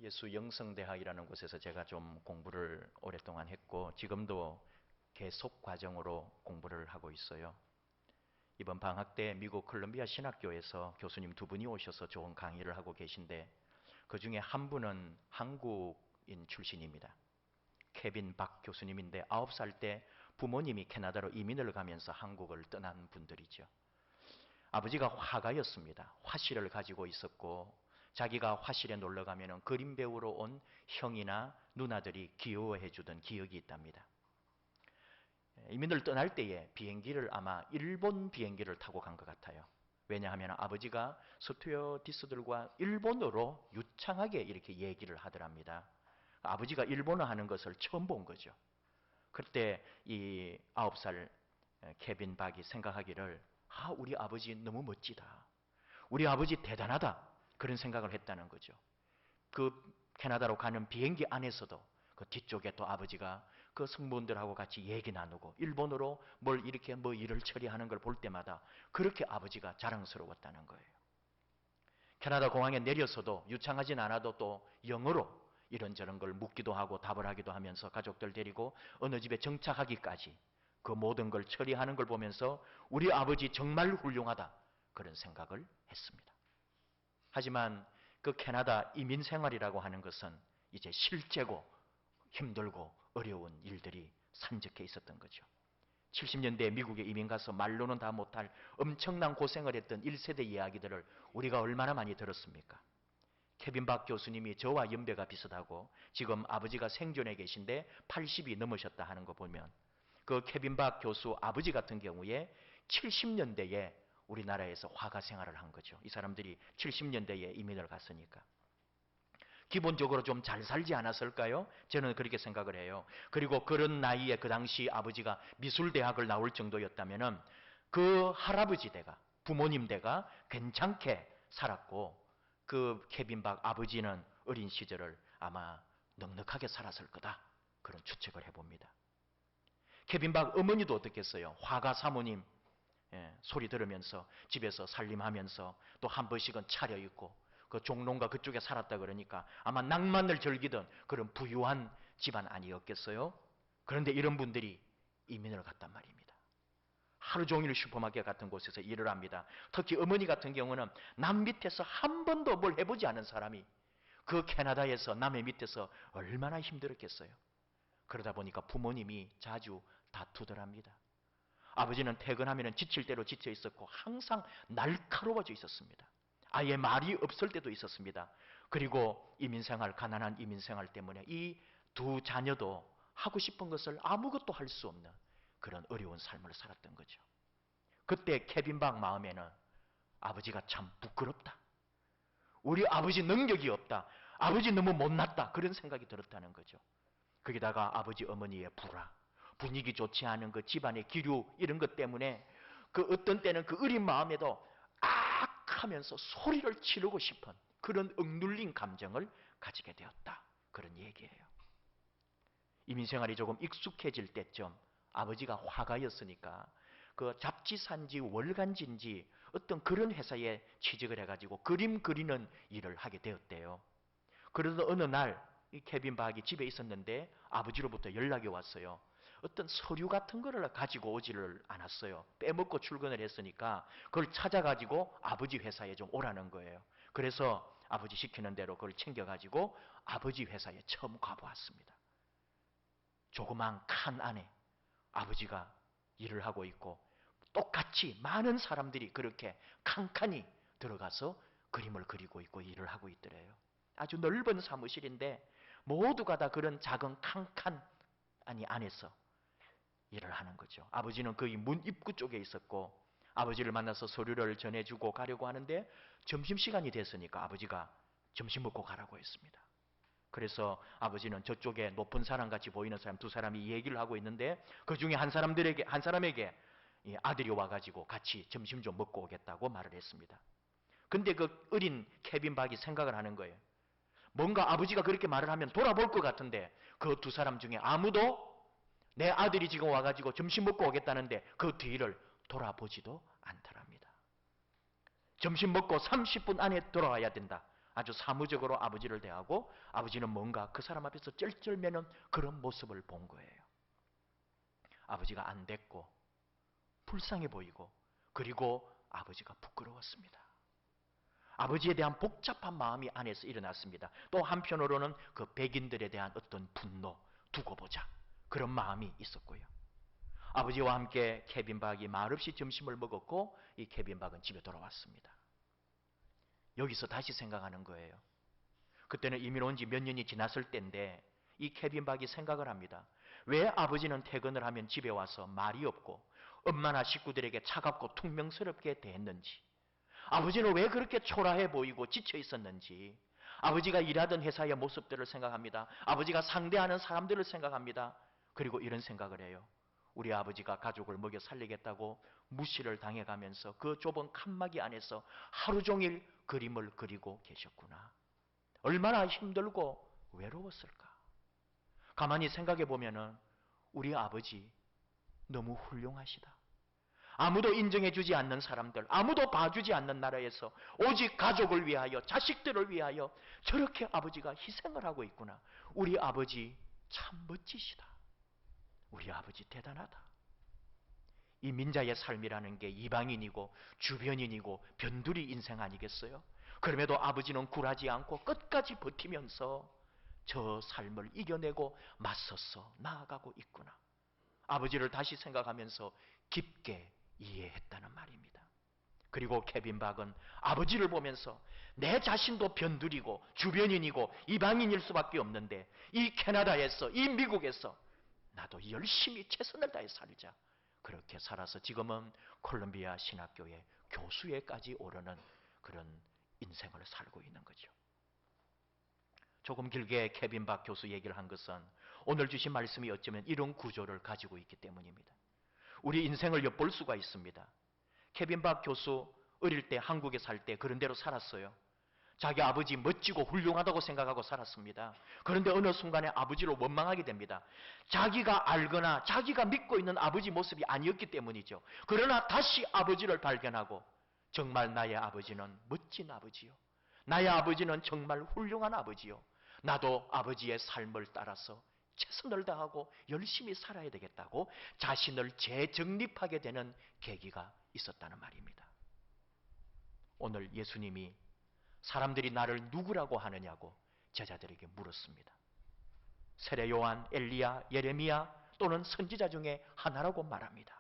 예수 영성대학이라는 곳에서 제가 좀 공부를 오랫동안 했고 지금도 계속 과정으로 공부를 하고 있어요. 이번 방학 때 미국 콜롬비아 신학교에서 교수님 두 분이 오셔서 좋은 강의를 하고 계신데 그 중에 한 분은 한국인 출신입니다. 케빈 박 교수님인데 9살 때 부모님이 캐나다로 이민을 가면서 한국을 떠난 분들이죠. 아버지가 화가였습니다. 화실을 가지고 있었고 자기가 화실에 놀러 가면 그림 배우러 온 형이나 누나들이 귀여워해 주던 기억이 있답니다. 이민을 떠날 때에 비행기를 아마 일본 비행기를 타고 간 것 같아요. 왜냐하면 아버지가 스튜어디스들과 일본어로 유창하게 이렇게 얘기를 하더랍니다. 아버지가 일본어 하는 것을 처음 본 거죠. 그때 이 9살 케빈 박이 생각하기를 우리 아버지 너무 멋지다. 우리 아버지 대단하다. 그런 생각을 했다는 거죠. 그 캐나다로 가는 비행기 안에서도 그 뒤쪽에 또 아버지가 그 승무원들하고 같이 얘기 나누고 일본어로 뭘 이렇게 일을 처리하는 걸 볼 때마다 그렇게 아버지가 자랑스러웠다는 거예요. 캐나다 공항에 내려서도 유창하진 않아도 또 영어로 이런저런 걸 묻기도 하고 답을 하기도 하면서 가족들 데리고 어느 집에 정착하기까지 그 모든 걸 처리하는 걸 보면서 우리 아버지 정말 훌륭하다. 그런 생각을 했습니다. 하지만 그 캐나다 이민 생활이라고 하는 것은 이제 실제고 힘들고 어려운 일들이 산적해 있었던 거죠. 70년대에 미국에 이민 가서 말로는 다 못할 엄청난 고생을 했던 1세대 이야기들을 우리가 얼마나 많이 들었습니까? 케빈 박 교수님이 저와 연배가 비슷하고 지금 아버지가 생존해 계신데 80이 넘으셨다 하는 거 보면 그 케빈 박 교수 아버지 같은 경우에 70년대에 우리나라에서 화가 생활을 한 거죠. 이 사람들이 70년대에 이민을 갔으니까. 기본적으로 좀 잘 살지 않았을까요? 저는 그렇게 생각을 해요. 그리고 그런 나이에 그 당시 아버지가 미술대학을 나올 정도였다면 그 할아버지 댁가 부모님 댁가 괜찮게 살았고 그 케빈 박 아버지는 어린 시절을 아마 넉넉하게 살았을 거다. 그런 추측을 해봅니다. 케빈 박 어머니도 어떻겠어요? 화가 사모님 소리 들으면서 집에서 살림하면서 또 한 번씩은 차려입고 그 종로가 그쪽에 살았다 그러니까 아마 낭만을 즐기던 그런 부유한 집안 아니었겠어요? 그런데 이런 분들이 이민을 갔단 말입니다. 하루 종일 슈퍼마켓 같은 곳에서 일을 합니다. 특히 어머니 같은 경우는 남 밑에서 한 번도 뭘 해보지 않은 사람이 그 캐나다에서 남의 밑에서 얼마나 힘들었겠어요. 그러다 보니까 부모님이 자주 다투더랍니다. 아버지는 퇴근하면 지칠 대로 지쳐 있었고 항상 날카로워져 있었습니다. 아예 말이 없을 때도 있었습니다. 그리고 이민생활, 가난한 이민생활 때문에 이 두 자녀도 하고 싶은 것을 아무것도 할 수 없는 그런 어려운 삶을 살았던 거죠. 그때 케빈 박 마음에는 아버지가 참 부끄럽다. 우리 아버지 능력이 없다. 아버지 너무 못났다. 그런 생각이 들었다는 거죠. 거기다가 아버지 어머니의 불화, 분위기 좋지 않은 그 집안의 기류 이런 것 때문에 그 어떤 때는 그 어린 마음에도 하면서 소리를 지르고 싶은 그런 억눌린 감정을 가지게 되었다. 그런 얘기예요. 이민생활이 조금 익숙해질 때쯤 아버지가 화가였으니까 그 잡지사인지 월간지인지 어떤 그런 회사에 취직을 해가지고 그림 그리는 일을 하게 되었대요. 그러던 어느 날 이 케빈 박이 집에 있었는데 아버지로부터 연락이 왔어요. 어떤 서류 같은 거를 가지고 오지를 않았어요. 빼먹고 출근을 했으니까 그걸 찾아가지고 아버지 회사에 좀 오라는 거예요. 그래서 아버지 시키는 대로 그걸 챙겨가지고 아버지 회사에 처음 가보았습니다. 조그만 칸 안에 아버지가 일을 하고 있고 똑같이 많은 사람들이 그렇게 칸칸이 들어가서 그림을 그리고 있고 일을 하고 있더래요. 아주 넓은 사무실인데 모두가 다 그런 작은 칸칸 안에서 일을 하는 거죠. 아버지는 거기 문 입구 쪽에 있었고 아버지를 만나서 서류를 전해주고 가려고 하는데 점심시간이 됐으니까 아버지가 점심 먹고 가라고 했습니다. 그래서 아버지는 저쪽에 높은 사람같이 보이는 사람 두 사람이 얘기를 하고 있는데 그 중에 한 사람에게 아들이 와가지고 같이 점심 좀 먹고 오겠다고 말을 했습니다. 근데 그 어린 케빈 박이 생각을 하는 거예요. 뭔가 아버지가 그렇게 말을 하면 돌아볼 것 같은데 그 두 사람 중에 아무도 내 아들이 지금 와가지고 점심 먹고 오겠다는데 그 뒤를 돌아보지도 않더랍니다. 점심 먹고 30분 안에 돌아와야 된다. 아주 사무적으로 아버지를 대하고 아버지는 뭔가 그 사람 앞에서 쩔쩔매는 그런 모습을 본 거예요. 아버지가 안 됐고 불쌍해 보이고 그리고 아버지가 부끄러웠습니다. 아버지에 대한 복잡한 마음이 안에서 일어났습니다. 또 한편으로는 그 백인들에 대한 어떤 분노, 두고 보자 그런 마음이 있었고요. 아버지와 함께 케빈 박이 말없이 점심을 먹었고 이 케빈 박은 집에 돌아왔습니다. 여기서 다시 생각하는 거예요. 그때는 이민 온 지 몇 년이 지났을 때인데 이 케빈 박이 생각을 합니다. 왜 아버지는 퇴근을 하면 집에 와서 말이 없고 엄마나 식구들에게 차갑고 퉁명스럽게 대했는지, 아버지는 왜 그렇게 초라해 보이고 지쳐 있었는지, 아버지가 일하던 회사의 모습들을 생각합니다. 아버지가 상대하는 사람들을 생각합니다. 그리고 이런 생각을 해요. 우리 아버지가 가족을 먹여 살리겠다고 무시를 당해가면서 그 좁은 칸막이 안에서 하루 종일 그림을 그리고 계셨구나. 얼마나 힘들고 외로웠을까. 가만히 생각해 보면은 우리 아버지 너무 훌륭하시다. 아무도 인정해 주지 않는 사람들, 아무도 봐주지 않는 나라에서 오직 가족을 위하여, 자식들을 위하여 저렇게 아버지가 희생을 하고 있구나. 우리 아버지 참 멋지시다. 우리 아버지 대단하다. 이 민자의 삶이라는 게 이방인이고 주변인이고 변두리 인생 아니겠어요? 그럼에도 아버지는 굴하지 않고 끝까지 버티면서 저 삶을 이겨내고 맞서서 나아가고 있구나. 아버지를 다시 생각하면서 깊게 이해했다는 말입니다. 그리고 케빈 박은 아버지를 보면서 내 자신도 변두리고 주변인이고 이방인일 수밖에 없는데 이 캐나다에서, 이 미국에서 나도 열심히 최선을 다해 살자. 그렇게 살아서 지금은 콜롬비아 신학교의 교수에까지 오르는 그런 인생을 살고 있는 거죠. 조금 길게 케빈 박 교수 얘기를 한 것은 오늘 주신 말씀이 어쩌면 이런 구조를 가지고 있기 때문입니다. 우리 인생을 엿볼 수가 있습니다. 케빈 박 교수 어릴 때 한국에 살 때 그런 대로 살았어요. 자기 아버지 멋지고 훌륭하다고 생각하고 살았습니다. 그런데 어느 순간에 아버지를 원망하게 됩니다. 자기가 알거나 자기가 믿고 있는 아버지 모습이 아니었기 때문이죠. 그러나 다시 아버지를 발견하고 정말 나의 아버지는 멋진 아버지요. 나의 아버지는 정말 훌륭한 아버지요. 나도 아버지의 삶을 따라서 최선을 다하고 열심히 살아야 되겠다고 자신을 재정립하게 되는 계기가 있었다는 말입니다. 오늘 예수님이 사람들이 나를 누구라고 하느냐고 제자들에게 물었습니다. 세례 요한, 엘리야, 예레미야 또는 선지자 중에 하나라고 말합니다.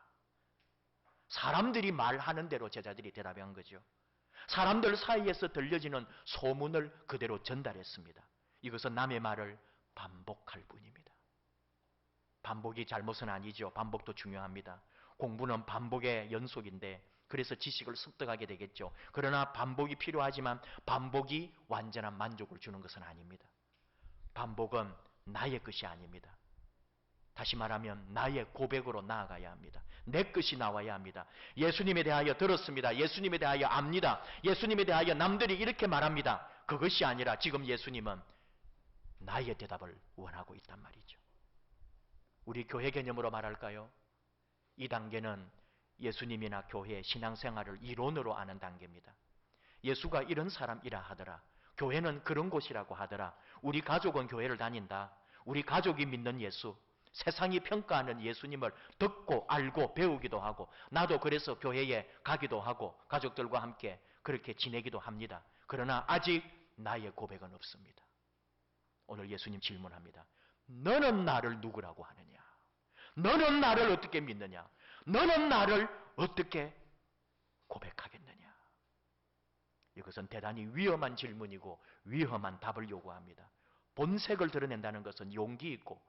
사람들이 말하는 대로 제자들이 대답한 거죠. 사람들 사이에서 들려지는 소문을 그대로 전달했습니다. 이것은 남의 말을 반복할 뿐입니다. 반복이 잘못은 아니죠. 반복도 중요합니다. 공부는 반복의 연속인데 그래서 지식을 습득하게 되겠죠. 그러나 반복이 필요하지만 반복이 완전한 만족을 주는 것은 아닙니다. 반복은 나의 것이 아닙니다. 다시 말하면 나의 고백으로 나아가야 합니다. 내 것이 나와야 합니다. 예수님에 대하여 들었습니다. 예수님에 대하여 압니다. 예수님에 대하여 남들이 이렇게 말합니다. 그것이 아니라 지금 예수님은 나의 대답을 원하고 있단 말이죠. 우리 교회 개념으로 말할까요? 이 단계는 예수님이나 교회 신앙생활을 이론으로 아는 단계입니다. 예수가 이런 사람이라 하더라. 교회는 그런 곳이라고 하더라. 우리 가족은 교회를 다닌다. 우리 가족이 믿는 예수, 세상이 평가하는 예수님을 듣고 알고 배우기도 하고 나도 그래서 교회에 가기도 하고 가족들과 함께 그렇게 지내기도 합니다. 그러나 아직 나의 고백은 없습니다. 오늘 예수님 질문합니다. 너는 나를 누구라고 하느냐? 너는 나를 어떻게 믿느냐? 너는 나를 어떻게 고백하겠느냐? 이것은 대단히 위험한 질문이고 위험한 답을 요구합니다. 본색을 드러낸다는 것은 용기 있고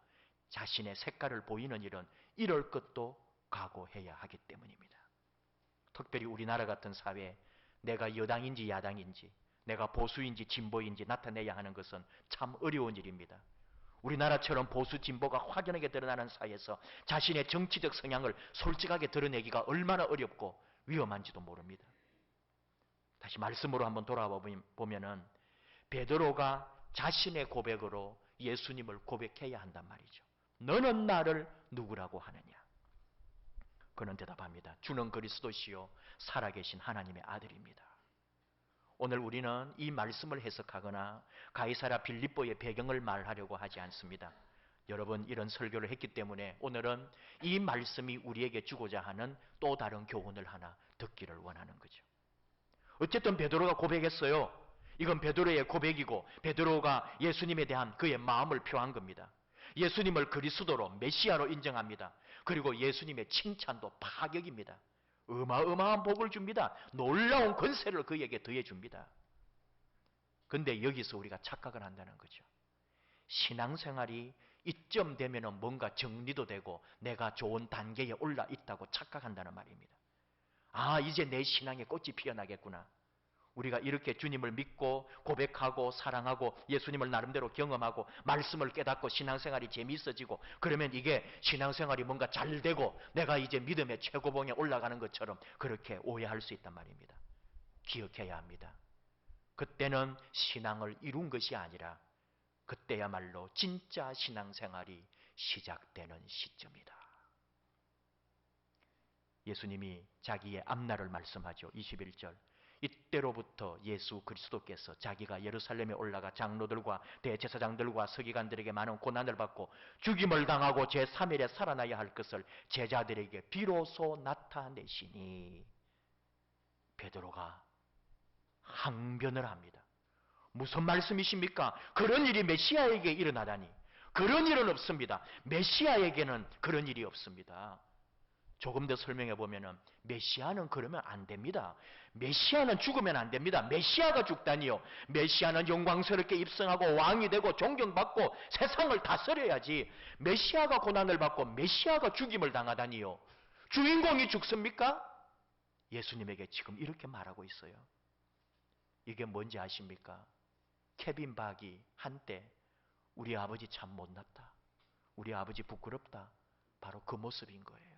자신의 색깔을 보이는 일은 이럴 것도 각오해야 하기 때문입니다. 특별히 우리나라 같은 사회에 내가 여당인지 야당인지 내가 보수인지 진보인지 나타내야 하는 것은 참 어려운 일입니다. 우리나라처럼 보수 진보가 확연하게 드러나는 사회에서 자신의 정치적 성향을 솔직하게 드러내기가 얼마나 어렵고 위험한지도 모릅니다. 다시 말씀으로 한번 돌아와 보면은 베드로가 자신의 고백으로 예수님을 고백해야 한단 말이죠. 너는 나를 누구라고 하느냐? 그는 대답합니다. 주는 그리스도시요 살아계신 하나님의 아들입니다. 오늘 우리는 이 말씀을 해석하거나 가이사랴 빌립보의 배경을 말하려고 하지 않습니다. 여러분, 이런 설교를 했기 때문에 오늘은 이 말씀이 우리에게 주고자 하는 또 다른 교훈을 하나 듣기를 원하는 거죠. 어쨌든 베드로가 고백했어요. 이건 베드로의 고백이고 베드로가 예수님에 대한 그의 마음을 표한 겁니다. 예수님을 그리스도로 메시아로 인정합니다. 그리고 예수님의 칭찬도 파격입니다. 어마어마한 복을 줍니다. 놀라운 권세를 그에게 더해 줍니다. 근데 여기서 우리가 착각을 한다는 거죠. 신앙생활이 이쯤 되면은 뭔가 정리도 되고 내가 좋은 단계에 올라 있다고 착각한다는 말입니다. 아, 이제 내 신앙의 꽃이 피어나겠구나. 우리가 이렇게 주님을 믿고 고백하고 사랑하고 예수님을 나름대로 경험하고 말씀을 깨닫고 신앙생활이 재미있어지고 그러면 이게 신앙생활이 뭔가 잘 되고 내가 이제 믿음의 최고봉에 올라가는 것처럼 그렇게 오해할 수 있단 말입니다. 기억해야 합니다. 그때는 신앙을 이룬 것이 아니라 그때야말로 진짜 신앙생활이 시작되는 시점이다. 예수님이 자기의 앞날을 말씀하죠. 21절. 이때로부터 예수 그리스도께서 자기가 예루살렘에 올라가 장로들과 대제사장들과 서기관들에게 많은 고난을 받고 죽임을 당하고 제3일에 살아나야 할 것을 제자들에게 비로소 나타내시니 베드로가 항변을 합니다. 무슨 말씀이십니까? 그런 일이 메시아에게 일어나다니. 그런 일은 없습니다. 메시아에게는 그런 일이 없습니다. 조금 더 설명해 보면은 메시아는 그러면 안 됩니다. 메시아는 죽으면 안 됩니다. 메시아가 죽다니요. 메시아는 영광스럽게 입성하고 왕이 되고 존경받고 세상을 다스려야지. 메시아가 고난을 받고 메시아가 죽임을 당하다니요. 주인공이 죽습니까? 예수님에게 지금 이렇게 말하고 있어요. 이게 뭔지 아십니까? 케빈 박이 한때 우리 아버지 참 못났다. 우리 아버지 부끄럽다. 바로 그 모습인 거예요.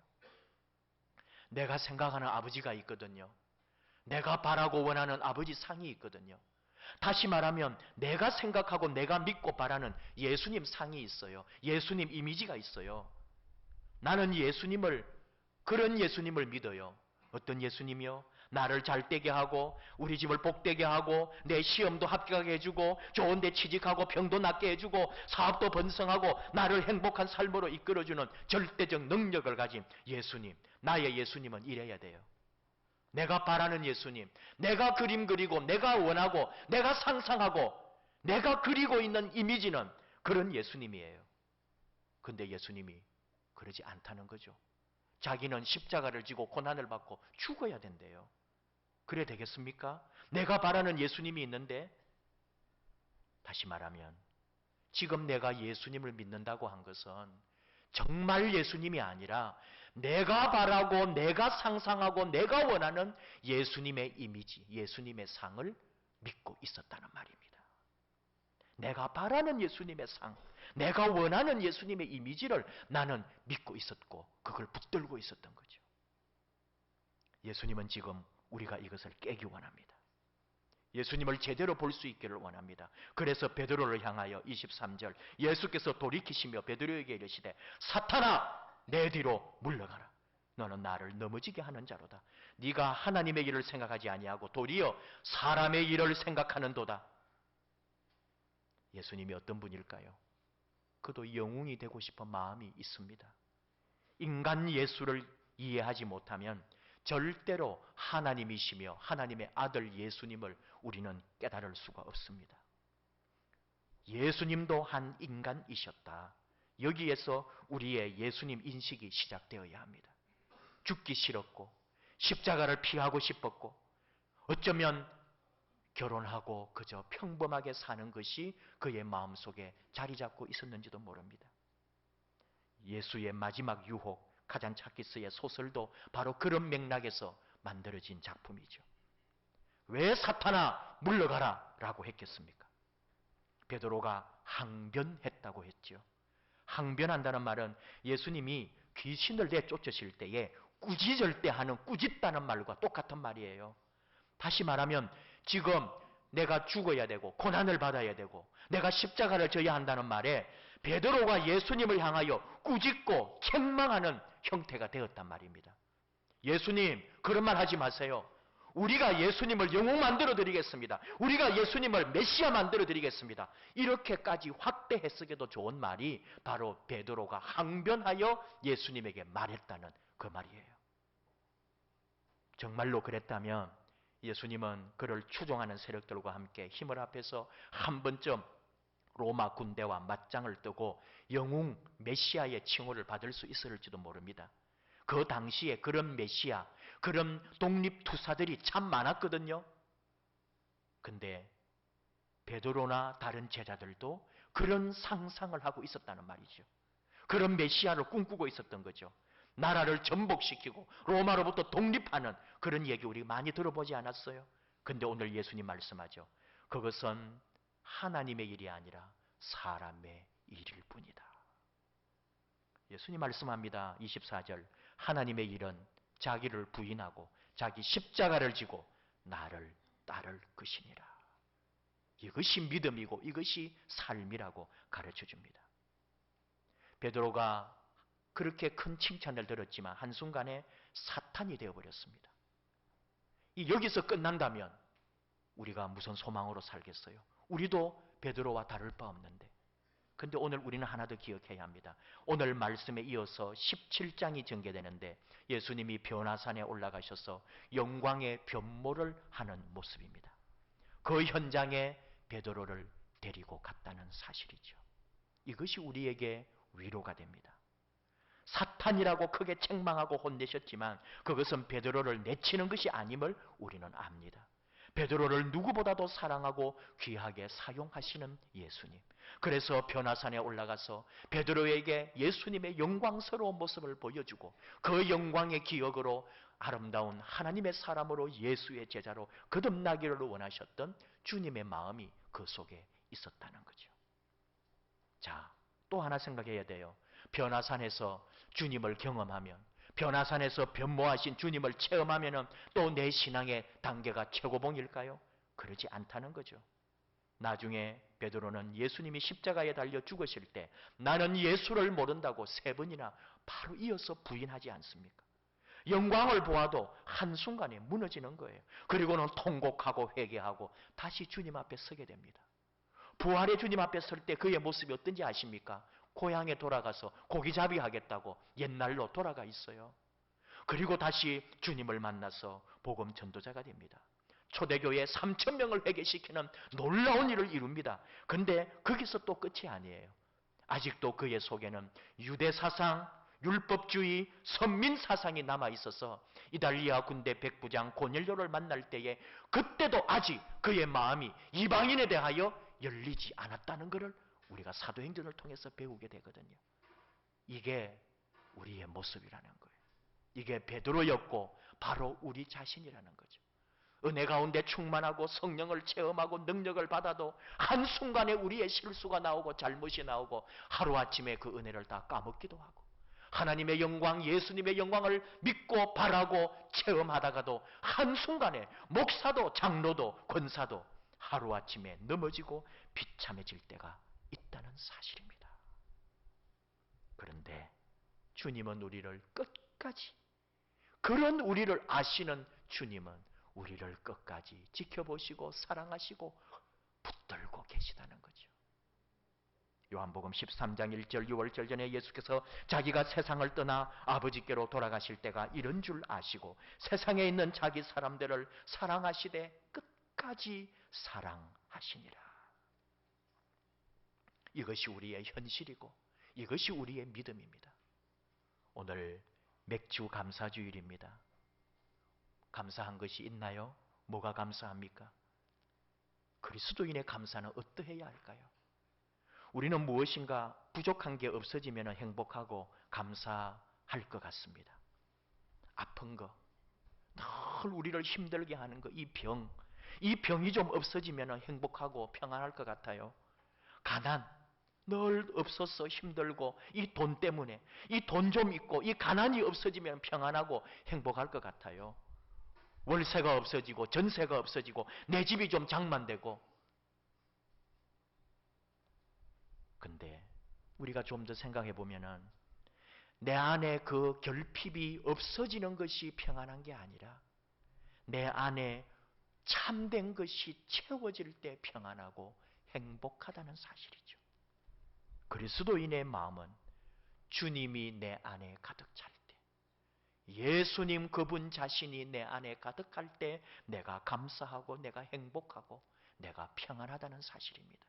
내가 생각하는 아버지가 있거든요. 내가 바라고 원하는 아버지 상이 있거든요. 다시 말하면 내가 생각하고 내가 믿고 바라는 예수님 상이 있어요. 예수님 이미지가 있어요. 나는 그런 예수님을 믿어요. 어떤 예수님이요? 나를 잘 되게 하고 우리 집을 복되게 하고 내 시험도 합격하게 해주고 좋은 데 취직하고 병도 낫게 해주고 사업도 번성하고 나를 행복한 삶으로 이끌어주는 절대적 능력을 가진 예수님. 나의 예수님은 이래야 돼요. 내가 바라는 예수님, 내가 그림 그리고 내가 원하고 내가 상상하고 내가 그리고 있는 이미지는 그런 예수님이에요. 근데 예수님이 그러지 않다는 거죠. 자기는 십자가를 지고 고난을 받고 죽어야 된대요. 그래 되겠습니까? 내가 바라는 예수님이 있는데, 다시 말하면 지금 내가 예수님을 믿는다고 한 것은 정말 예수님이 아니라 내가 바라고 내가 상상하고 내가 원하는 예수님의 이미지, 예수님의 상을 믿고 있었다는 말입니다. 내가 바라는 예수님의 상, 내가 원하는 예수님의 이미지를 나는 믿고 있었고 그걸 붙들고 있었던 거죠. 예수님은 지금 우리가 이것을 깨기 원합니다. 예수님을 제대로 볼 수 있기를 원합니다. 그래서 베드로를 향하여 23절 예수께서 돌이키시며 베드로에게 이르시되 사탄아 내 뒤로 물러가라. 너는 나를 넘어지게 하는 자로다. 네가 하나님의 일을 생각하지 아니하고 도리어 사람의 일을 생각하는도다. 예수님이 어떤 분일까요? 그도 영웅이 되고 싶은 마음이 있습니다. 인간 예수를 이해하지 못하면 절대로 하나님이시며 하나님의 아들 예수님을 우리는 깨달을 수가 없습니다. 예수님도 한 인간이셨다. 여기에서 우리의 예수님 인식이 시작되어야 합니다. 죽기 싫었고 십자가를 피하고 싶었고 어쩌면 결혼하고 그저 평범하게 사는 것이 그의 마음속에 자리 잡고 있었는지도 모릅니다. 예수의 마지막 유혹 카잔차키스의 소설도 바로 그런 맥락에서 만들어진 작품이죠. 왜 사탄아 물러가라 라고 했겠습니까? 베드로가 항변했다고 했죠. 항변한다는 말은 예수님이 귀신을 내쫓으실 때에 꾸짖을 때 하는 꾸짖다는 말과 똑같은 말이에요. 다시 말하면 지금 내가 죽어야 되고 고난을 받아야 되고 내가 십자가를 져야 한다는 말에 베드로가 예수님을 향하여 꾸짖고 책망하는 형태가 되었단 말입니다. 예수님 그런 말 하지 마세요. 우리가 예수님을 영웅 만들어 드리겠습니다. 우리가 예수님을 메시아 만들어 드리겠습니다. 이렇게까지 확대 해석해도 좋은 말이 바로 베드로가 항변하여 예수님에게 말했다는 그 말이에요. 정말로 그랬다면 예수님은 그를 추종하는 세력들과 함께 힘을 합해서 한 번쯤 로마 군대와 맞짱을 뜨고 영웅 메시아의 칭호를 받을 수 있을지도 모릅니다. 그 당시에 그런 메시아, 그런 독립투사들이 참 많았거든요. 근데 베드로나 다른 제자들도 그런 상상을 하고 있었다는 말이죠. 그런 메시아를 꿈꾸고 있었던 거죠. 나라를 전복시키고 로마로부터 독립하는 그런 얘기 우리 많이 들어보지 않았어요? 근데 오늘 예수님 말씀하죠. 그것은 하나님의 일이 아니라 사람의 일일 뿐이다. 예수님 말씀합니다. 24절. 하나님의 일은 자기를 부인하고 자기 십자가를 지고 나를 따를 것이니라. 이것이 믿음이고 이것이 삶이라고 가르쳐 줍니다. 베드로가 그렇게 큰 칭찬을 들었지만 한순간에 사탄이 되어버렸습니다. 여기서 끝난다면 우리가 무슨 소망으로 살겠어요? 우리도 베드로와 다를 바 없는데. 근데 오늘 우리는 하나 더 기억해야 합니다. 오늘 말씀에 이어서 17장이 전개되는데 예수님이 변화산에 올라가셔서 영광의 변모를 하는 모습입니다. 그 현장에 베드로를 데리고 갔다는 사실이죠. 이것이 우리에게 위로가 됩니다. 사탄이라고 크게 책망하고 혼내셨지만 그것은 베드로를 내치는 것이 아님을 우리는 압니다. 베드로를 누구보다도 사랑하고 귀하게 사용하시는 예수님. 그래서 변화산에 올라가서 베드로에게 예수님의 영광스러운 모습을 보여주고 그 영광의 기억으로 아름다운 하나님의 사람으로 예수의 제자로 거듭나기를 원하셨던 주님의 마음이 그 속에 있었다는 거죠. 자, 또 하나 생각해야 돼요. 변화산에서 주님을 경험하면, 변화산에서 변모하신 주님을 체험하면 또 내 신앙의 단계가 최고봉일까요? 그러지 않다는 거죠. 나중에 베드로는 예수님이 십자가에 달려 죽으실 때 나는 예수를 모른다고 3번이나 바로 이어서 부인하지 않습니까? 영광을 보아도 한순간에 무너지는 거예요. 그리고는 통곡하고 회개하고 다시 주님 앞에 서게 됩니다. 부활의 주님 앞에 설 때 그의 모습이 어떤지 아십니까? 고향에 돌아가서 고기잡이 하겠다고 옛날로 돌아가 있어요. 그리고 다시 주님을 만나서 복음 전도자가 됩니다. 초대교회 3,000명을 회개시키는 놀라운 일을 이룹니다. 근데 거기서 또 끝이 아니에요. 아직도 그의 속에는 유대사상, 율법주의, 선민사상이 남아있어서 이달리아 군대 백부장 고넬료를 만날 때에 그때도 아직 그의 마음이 이방인에 대하여 열리지 않았다는 것을 우리가 사도행전을 통해서 배우게 되거든요. 이게 우리의 모습이라는 거예요. 이게 베드로였고 바로 우리 자신이라는 거죠. 은혜 가운데 충만하고 성령을 체험하고 능력을 받아도 한순간에 우리의 실수가 나오고 잘못이 나오고 하루아침에 그 은혜를 다 까먹기도 하고 하나님의 영광, 예수님의 영광을 믿고 바라고 체험하다가도 한순간에 목사도 장로도 권사도 하루아침에 넘어지고 비참해질 때가 있다는 사실입니다. 그런데 주님은 우리를 끝까지, 그런 우리를 아시는 주님은 우리를 끝까지 지켜보시고 사랑하시고 붙들고 계시다는 거죠. 요한복음 13장 1절 6월절 전에 예수께서 자기가 세상을 떠나 아버지께로 돌아가실 때가 이런 줄 아시고 세상에 있는 자기 사람들을 사랑하시되 끝까지 사랑하시니라. 이것이 우리의 현실이고 이것이 우리의 믿음입니다. 오늘 맥주 감사주일입니다. 감사한 것이 있나요? 뭐가 감사합니까? 그리스도인의 감사는 어떠해야 할까요? 우리는 무엇인가 부족한 게 없어지면 행복하고 감사할 것 같습니다. 아픈 거, 늘 우리를 힘들게 하는 거, 이 병이 좀 없어지면 행복하고 평안할 것 같아요. 가난, 늘 없어서 힘들고 이 돈 때문에 이 돈 좀 있고 이 가난이 없어지면 평안하고 행복할 것 같아요. 월세가 없어지고 전세가 없어지고 내 집이 좀 장만되고. 근데 우리가 좀 더 생각해 보면은 내 안에 그 결핍이 없어지는 것이 평안한 게 아니라 내 안에 참된 것이 채워질 때 평안하고 행복하다는 사실이죠. 그리스도인의 마음은 주님이 내 안에 가득 찰 때, 예수님 그분 자신이 내 안에 가득할 때 내가 감사하고 내가 행복하고 내가 평안하다는 사실입니다.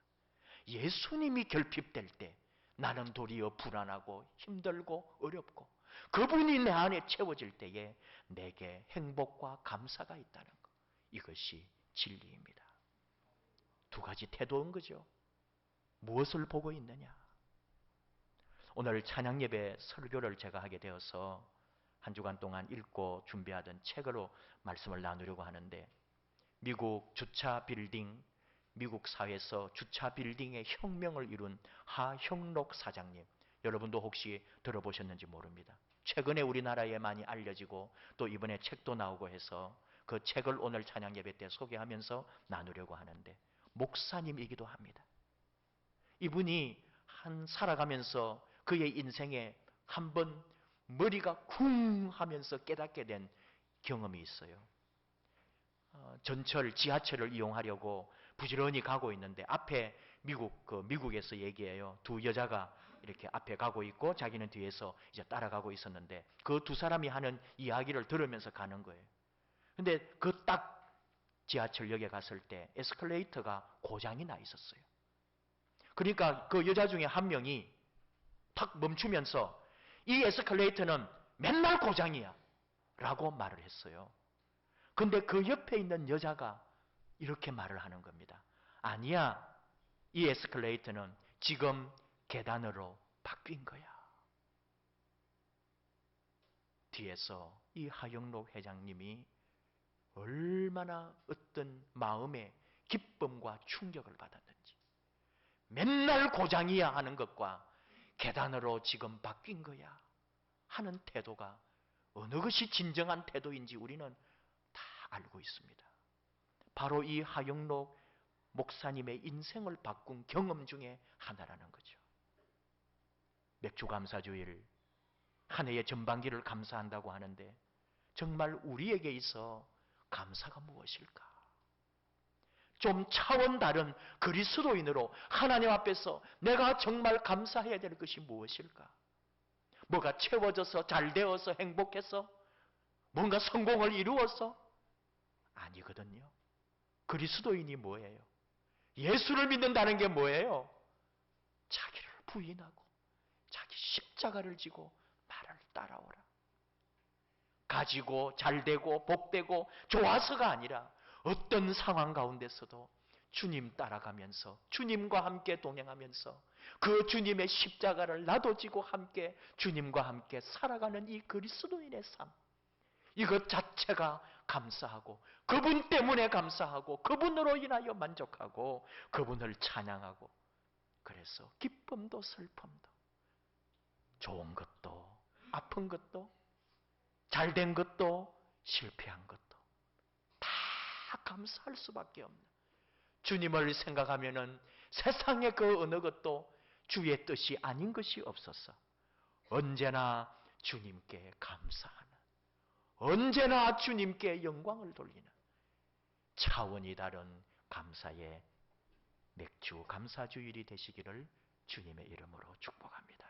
예수님이 결핍될 때 나는 도리어 불안하고 힘들고 어렵고, 그분이 내 안에 채워질 때에 내게 행복과 감사가 있다는 것, 이것이 진리입니다. 두 가지 태도인 거죠. 무엇을 보고 있느냐? 오늘 찬양 예배 설교를 제가 하게 되어서 한 주간 동안 읽고 준비하던 책으로 말씀을 나누려고 하는데, 미국 주차 빌딩, 미국 사회에서 주차 빌딩의 혁명을 이룬 하형록 사장님, 여러분도 혹시 들어보셨는지 모릅니다. 최근에 우리나라에 많이 알려지고 또 이번에 책도 나오고 해서 그 책을 오늘 찬양 예배 때 소개하면서 나누려고 하는데, 목사님이기도 합니다. 이분이 살아가면서 그의 인생에 한번 머리가 쿵 하면서 깨닫게 된 경험이 있어요. 전철, 지하철을 이용하려고 부지런히 가고 있는데 앞에 미국에서 얘기해요. 두 여자가 이렇게 앞에 가고 있고 자기는 뒤에서 이제 따라가고 있었는데 그 두 사람이 하는 이야기를 들으면서 가는 거예요. 근데 그 딱 지하철역에 갔을 때 에스컬레이터가 고장이 나 있었어요. 그러니까 그 여자 중에 한 명이 탁 멈추면서 이 에스컬레이터는 맨날 고장이야 라고 말을 했어요. 근데 그 옆에 있는 여자가 이렇게 말을 하는 겁니다. 아니야, 이 에스컬레이터는 지금 계단으로 바뀐 거야. 뒤에서 이 하영록 회장님이 얼마나 어떤 마음의 기쁨과 충격을 받았는지, 맨날 고장이야 하는 것과 계단으로 지금 바뀐 거야 하는 태도가 어느 것이 진정한 태도인지 우리는 다 알고 있습니다. 바로 이 하영록 목사님의 인생을 바꾼 경험 중에 하나라는 거죠. 맥주감사주일, 한 해의 전반기를 감사한다고 하는데 정말 우리에게 있어 감사가 무엇일까? 좀 차원 다른 그리스도인으로 하나님 앞에서 내가 정말 감사해야 될 것이 무엇일까? 뭐가 채워져서 잘 되어서 행복해서 뭔가 성공을 이루어서? 아니거든요. 그리스도인이 뭐예요? 예수를 믿는다는 게 뭐예요? 자기를 부인하고 자기 십자가를 지고 나를 따라오라. 가지고 잘되고 복되고 좋아서가 아니라 어떤 상황 가운데서도 주님 따라가면서 주님과 함께 동행하면서 그 주님의 십자가를 나도 지고 함께 주님과 함께 살아가는 이 그리스도인의 삶, 이것 자체가 감사하고 그분 때문에 감사하고 그분으로 인하여 만족하고 그분을 찬양하고, 그래서 기쁨도 슬픔도 좋은 것도 아픈 것도 잘된 것도 실패한 것도 다 감사할 수밖에 없는, 주님을 생각하면은 세상의 그 어느 것도 주의 뜻이 아닌 것이 없어서 언제나 주님께 감사하는, 언제나 주님께 영광을 돌리는 차원이 다른 감사의 맥주 감사주일이 되시기를 주님의 이름으로 축복합니다.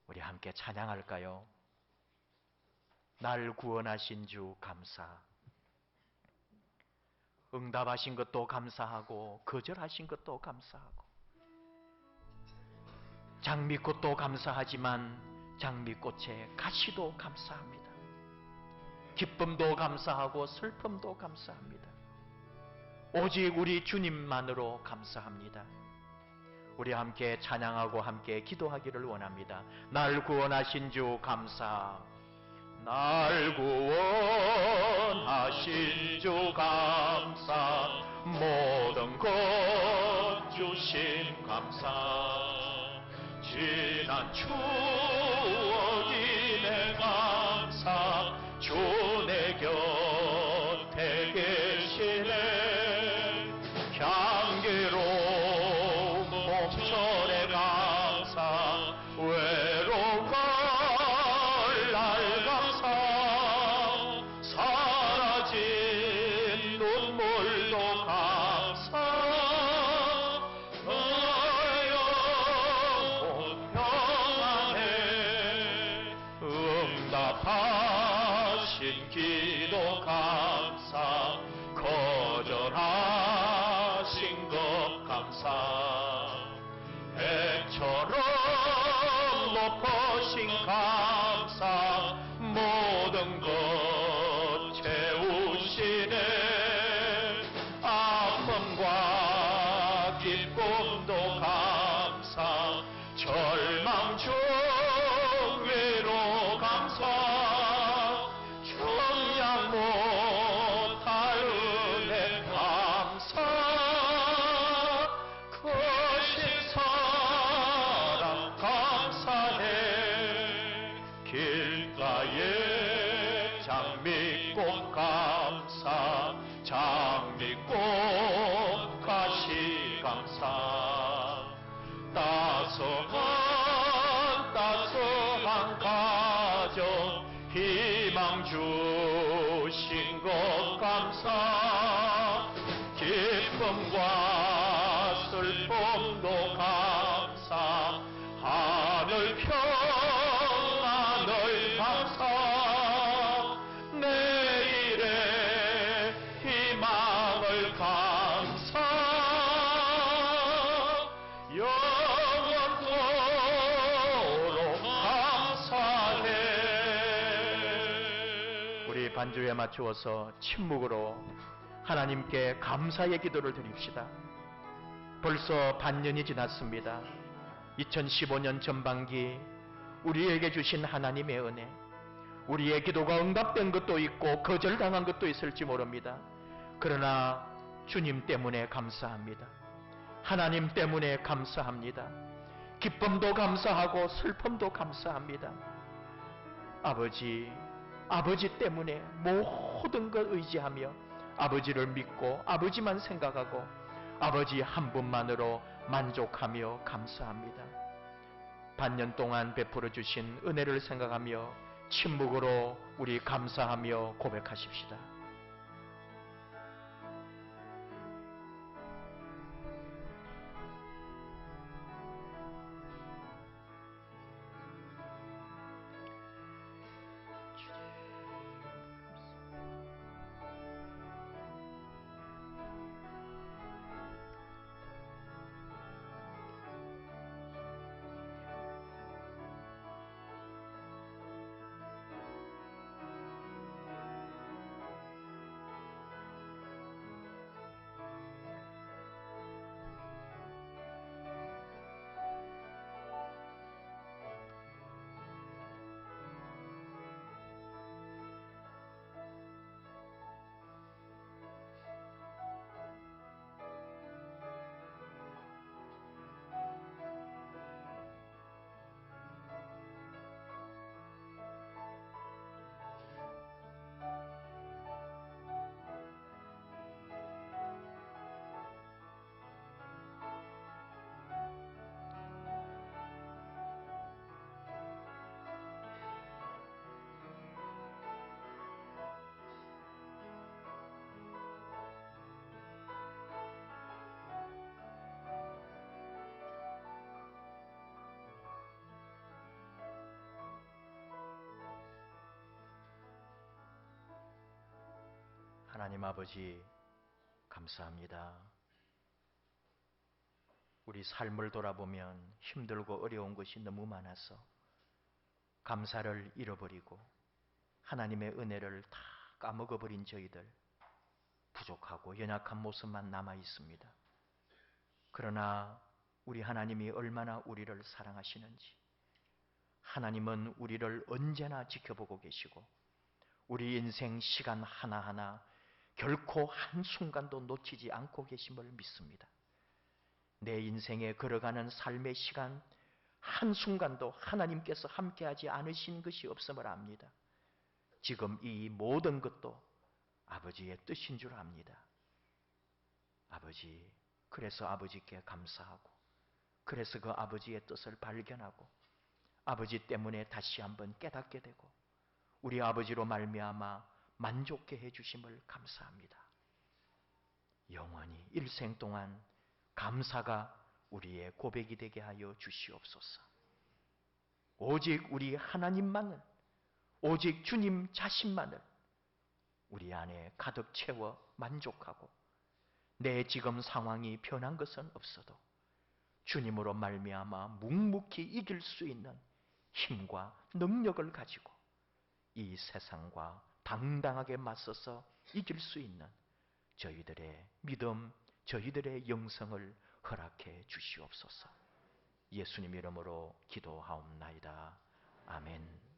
우리 함께 찬양할까요? 날 구원하신 주 감사. 응답하신 것도 감사하고 거절하신 것도 감사하고, 장미꽃도 감사하지만 장미꽃의 가시도 감사합니다. 기쁨도 감사하고 슬픔도 감사합니다. 오직 우리 주님만으로 감사합니다. 우리 함께 찬양하고 함께 기도하기를 원합니다. 날 구원하신 주 감사. 날 구원하신 주 감사. 모든 것 주심 감사. 지난 추억이 내 감사. 주 내 곁에 계시네. 향기로운 봄철의 감사. 외로운 날 감사. 사랑 감사 배처럼 높으신 감사 모든 것 채우시네 아픔과 기쁨도 감사 절망 중 외로 감사 청량 못할 은혜 감사 크신 사랑 감사해 길가에 장미꽃 감사 장미꽃 가시 감사 따스한 가정 희망 주신 것 감사 기쁨과 슬픔도 감사 하늘 평안을 감사 내일의 희망을 감사 영원토록 감사해. 우리 반주에 맞추어서 침묵으로 하나님께 감사의 기도를 드립시다. 벌써 반년이 지났습니다. 2015년 전반기 우리에게 주신 하나님의 은혜, 우리의 기도가 응답된 것도 있고 거절당한 것도 있을지 모릅니다. 그러나 주님 때문에 감사합니다. 하나님 때문에 감사합니다. 기쁨도 감사하고 슬픔도 감사합니다. 아버지 때문에 모든 걸 의지하며 아버지를 믿고 아버지만 생각하고 아버지 한 분만으로 만족하며 감사합니다. 반년 동안 베풀어 주신 은혜를 생각하며 침묵으로 우리 감사하며 고백하십시다. 하나님 아버지 감사합니다. 우리 삶을 돌아보면 힘들고 어려운 것이 너무 많아서 감사를 잃어버리고 하나님의 은혜를 다 까먹어버린 저희들, 부족하고 연약한 모습만 남아 있습니다. 그러나 우리 하나님이 얼마나 우리를 사랑하시는지, 하나님은 우리를 언제나 지켜보고 계시고 우리 인생 시간 하나하나 결코 한순간도 놓치지 않고 계심을 믿습니다. 내 인생에 걸어가는 삶의 시간 한순간도 하나님께서 함께하지 않으신 것이 없음을 압니다. 지금 이 모든 것도 아버지의 뜻인 줄 압니다. 아버지, 그래서 아버지께 감사하고, 그래서 그 아버지의 뜻을 발견하고 아버지 때문에 다시 한번 깨닫게 되고 우리 아버지로 말미암아 만족해 해주심을 감사합니다. 영원히 일생 동안 감사가 우리의 고백이 되게 하여 주시옵소서. 오직 우리 하나님만을, 오직 주님 자신만을 우리 안에 가득 채워 만족하고 내 지금 상황이 변한 것은 없어도 주님으로 말미암아 묵묵히 이길 수 있는 힘과 능력을 가지고 이 세상과 당당하게 맞서서 이길 수 있는 저희들의 믿음, 저희들의 영성을 허락해 주시옵소서. 예수님 이름으로 기도하옵나이다. 아멘.